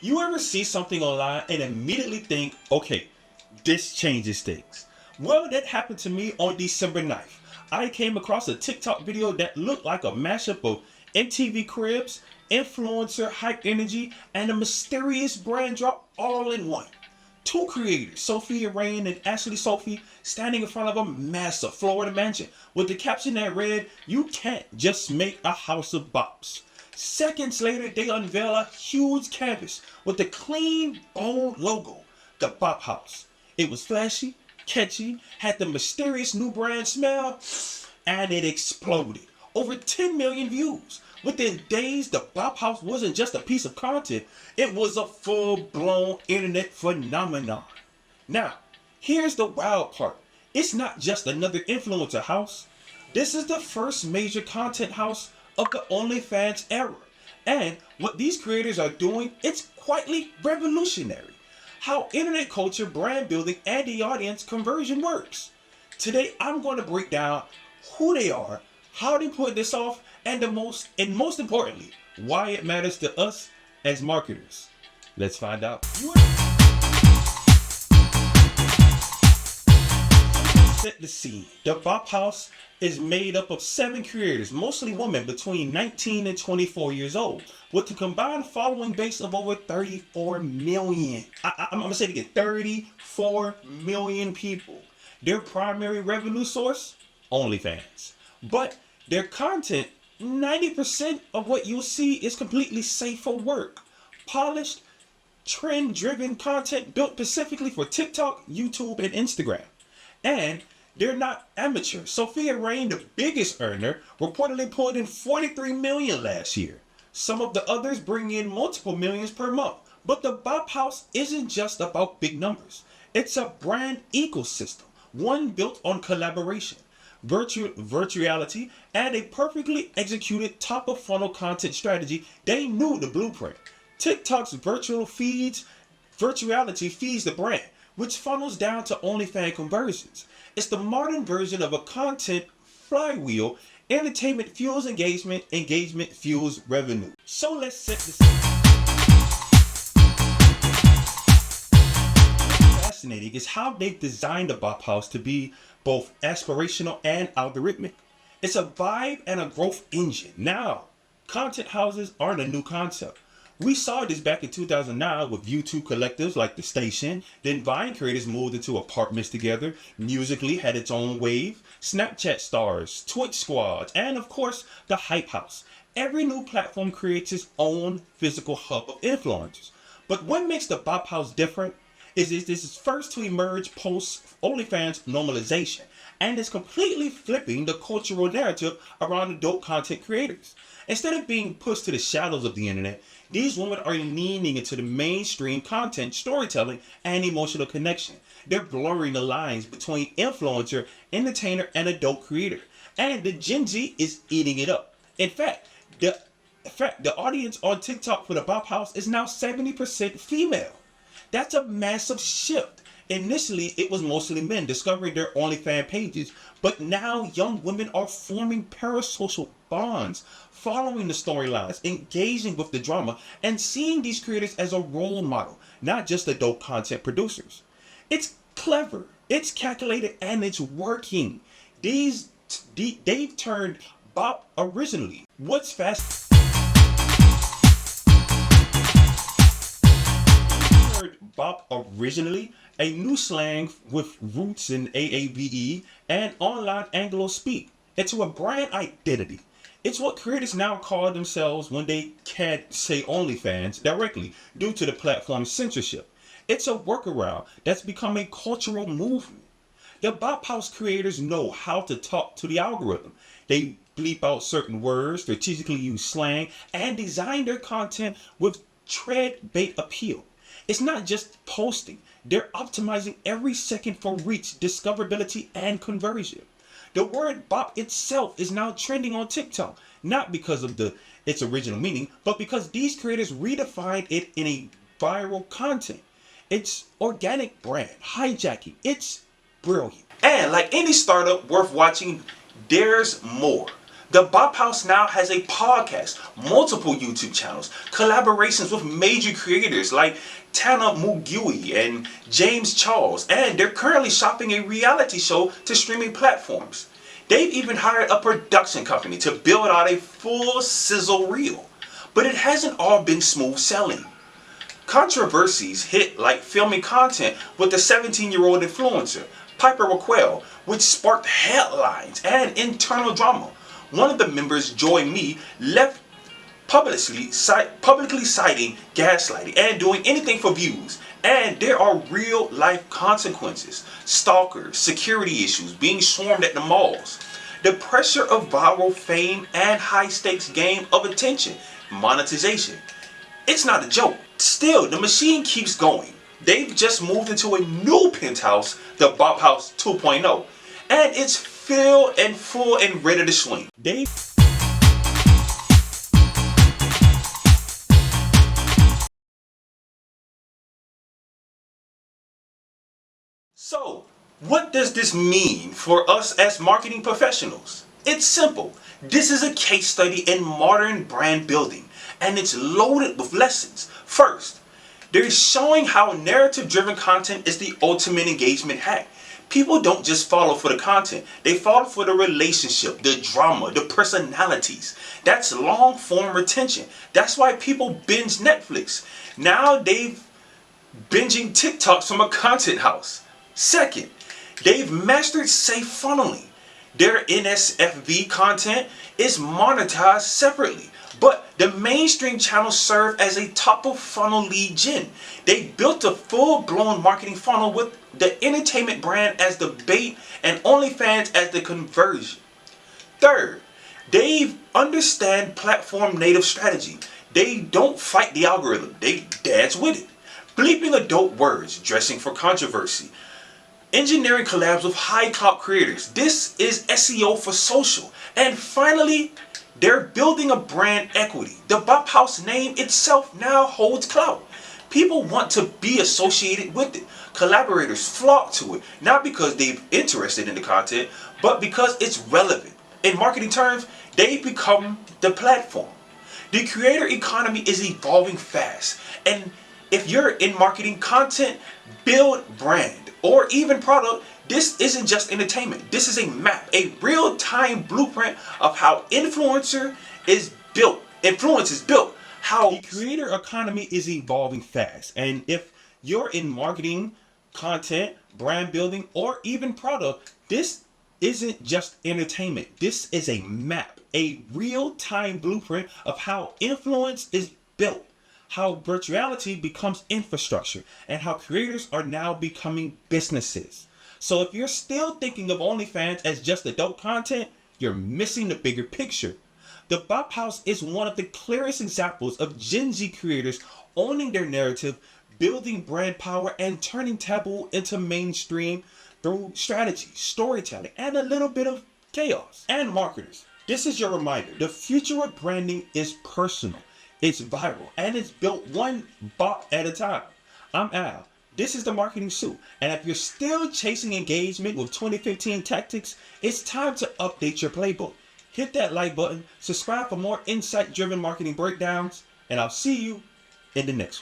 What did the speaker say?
You ever see something online and immediately think, okay, this changes things? Well, that happened to me on December 9th. I came across a TikTok video that looked like a mashup of MTV Cribs, influencer hype energy, and a mysterious brand drop all in one. Two creators, Sophia Rain and Ashley Sophie, standing in front of a massive Florida mansion with the caption that read, "You can't just make a house of bops." Seconds later, they unveil a huge canvas with a clean, bold logo, the Bop House. It was flashy, catchy, had the mysterious new brand smell, and it exploded. Over 10 million views. Within days, the Bop House wasn't just a piece of content, it was a full-blown internet phenomenon. Now, here's the wild part. It's not just another influencer house. This is the first major content house of the OnlyFans era. And what these creators are doing, it's quietly revolutionary. How internet culture, brand building, and the audience conversion works. Today, I'm going to break down who they are, how they put this off, and most importantly, why it matters to us as marketers. Let's find out. Set the scene. The Bop House is made up of 7 creators, mostly women between 19 and 24 years old, with a combined following base of over 34 million. I'm going to say it again, 34 million people. Their primary revenue source? OnlyFans. But their content, 90% of what you'll see is completely safe for work. Polished, trend-driven content built specifically for TikTok, YouTube, and Instagram. And they're not amateur. Sophia Rain, the biggest earner, reportedly pulled in 43 million last year. Some of the others bring in multiple millions per month. But the Bop House isn't just about big numbers. It's a brand ecosystem, one built on collaboration, virtuality, and a perfectly executed top-of-funnel content strategy. They knew the blueprint. TikTok's virtuality feeds the brand, which funnels down to OnlyFans conversions. It's the modern version of a content flywheel. Entertainment fuels engagement, engagement fuels revenue. So let's set the scene. What's fascinating is how they've designed the Bop House to be both aspirational and algorithmic. It's a vibe and a growth engine. Now, content houses aren't a new concept. We saw this back in 2009 with YouTube collectives like The Station. Then Vine creators moved into apartments together. Musical.ly had its own wave. Snapchat stars, Twitch squads, and of course, the Hype House. Every new platform creates its own physical hub of influencers. But what makes the Bop House different is this is first to emerge post OnlyFans normalization, and is completely flipping the cultural narrative around adult content creators. Instead of being pushed to the shadows of the internet, these women are leaning into the mainstream content, storytelling, and emotional connection. They're blurring the lines between influencer, entertainer, and adult creator. And the Gen Z is eating it up. In fact, the audience on TikTok for the Bop House is now 70% female. That's a massive shift. Initially, it was mostly men discovering their OnlyFans pages, but now young women are forming parasocial bonds, following the storylines, engaging with the drama, and seeing these creators as a role model, not just adult content producers. It's clever, it's calculated, and it's working. They've turned Bop originally. What's fast? Bop originally, a new slang with roots in AAVE and online Anglo speak, into a brand identity. It's what creators now call themselves when they can't say OnlyFans directly due to the platform's censorship. It's a workaround that's become a cultural movement. The Bop House creators know how to talk to the algorithm. They bleep out certain words, strategically use slang, and design their content with tread-bait appeal. It's not just posting. They're optimizing every second for reach, discoverability, and conversion. The word bop itself is now trending on TikTok, not because of its original meaning, but because these creators redefined it in a viral content. It's organic brand hijacking. It's brilliant. And like any startup worth watching, there's more. The Bop House now has a podcast, multiple YouTube channels, collaborations with major creators like Tana Mugui and James Charles, and they're currently shopping a reality show to streaming platforms. They've even hired a production company to build out a full sizzle reel. But it hasn't all been smooth sailing. Controversies hit like filming content with the 17-year-old influencer, Piper Raquel, which sparked headlines and internal drama. One of the members, Joy Me, left publicly citing gaslighting and doing anything for views. And there are real life consequences. Stalkers, security issues, being swarmed at the malls. The pressure of viral fame and high stakes game of attention, monetization. It's not a joke. Still, the machine keeps going. They've just moved into a new penthouse, the Bop House 2.0, and it's filled and full and ready to swing. So, what does this mean for us as marketing professionals? It's simple. This is a case study in modern brand building, and it's loaded with lessons. First, they're showing how narrative-driven content is the ultimate engagement hack. People don't just follow for the content. They follow for the relationship, the drama, the personalities. That's long-form retention. That's why people binge Netflix. Now they've binging TikToks from a content house. Second, they've mastered safe funneling. Their NSFV content is monetized separately, but the mainstream channels serve as a top-of-funnel lead gen. They built a full-blown marketing funnel with the entertainment brand as the bait and OnlyFans as the conversion. Third, they understand platform native strategy. They don't fight the algorithm, they dance with it. Bleeping adult words, dressing for controversy. Engineering collabs with high clout creators. This is SEO for social. And finally, they're building a brand equity. The Bop House name itself now holds clout. People want to be associated with it. Collaborators flock to it, not because they're interested in the content, but because it's relevant. In marketing terms, they become the platform. The creator economy is evolving fast. And if you're in marketing content, build brand, or even product, this isn't just entertainment. This is a map, a real-time blueprint of how influence is built. How the creator economy is evolving fast. And if you're in marketing, content, brand building, or even product, this isn't just entertainment. This is a map, a real-time blueprint of how influence is built, how virtuality becomes infrastructure, and how creators are now becoming businesses. So if you're still thinking of OnlyFans as just adult content, you're missing the bigger picture. The Bop House is one of the clearest examples of Gen Z creators owning their narrative, building brand power, and turning taboo into mainstream through strategy, storytelling, and a little bit of chaos. And marketers, this is your reminder. The future of branding is personal. It's viral, and it's built one bop at a time. I'm Al. This is the Marketing Suit, and if you're still chasing engagement with 2015 tactics, it's time to update your playbook. Hit that like button, subscribe for more insight-driven marketing breakdowns, and I'll see you in the next one.